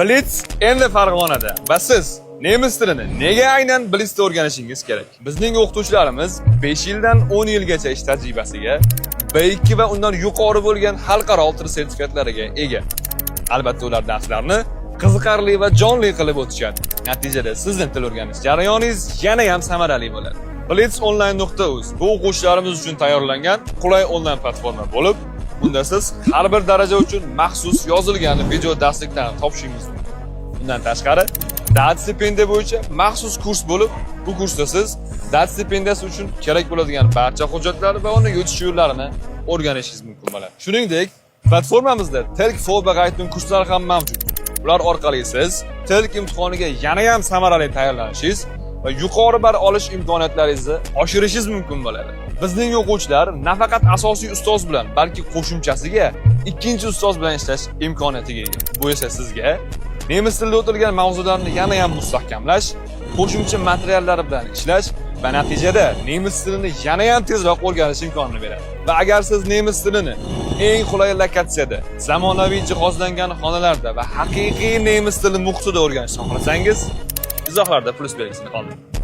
Blitz endi Farg'onada va siz nemis tilini nega aynan Blitzda o'rganishingiz kerak? Bizning o'qituvchilarimiz 5 yildan 10 yilgacha ish tajribasiga, B2 va undan yuqori bo'lgan xalqaro til sertifikatlariga ega. Albatta ular darslarni qiziqarli va jonli qilib o'tishadi. Natijada sizning til o'rganish jarayoningiz yana ham samarali bo'ladi. blitzonline.uz bu o'quvchilarimiz uchun tayyorlangan qulay onlayn platforma bo'lib, bunda siz har bir daraja uchun maxsus yozilgan video darsliklarni topishingiz mumkin. Bundan tashqari, DAT stipendiya bo'yicha maxsus kurs bo'lib, bu kursda siz DAT stipendiyasi uchun kerak bo'ladigan barcha hujjatlar va uni yutish yo'llarini o'rganishingiz mumkin bo'ladi. Shuningdek, platformamizda TELK Vorbereitung kurslari ham mavjud. Ular orqali siz TELK imtihoniga yana ham samarali tayyorlanishingiz va yuqori ball olish imkoniyatlaringizni oshirishingiz mumkin bo'ladi. Bizning o'quvchilar nafaqat asosiy ustoz bilan, balki qo'shimchasiga ikkinchi ustoz bilan ishlash imkoniyatiga ega. Bu esa sizga nemis tilida o'tilgan mavzularni yana ham mustahkamlash, qo'shimcha materiallar bilan ishlash va natijada nemis tilini yana ham tezroq o'rganish imkonini beradi. Va agar siz nemis tilini eng qulay lokatsiyada, zamonaviy jihozlangan xonalarda va haqiqiy nemis tili muhitida o'rganishni xohlasangiz, izohlarda plus belgisini qoldiring.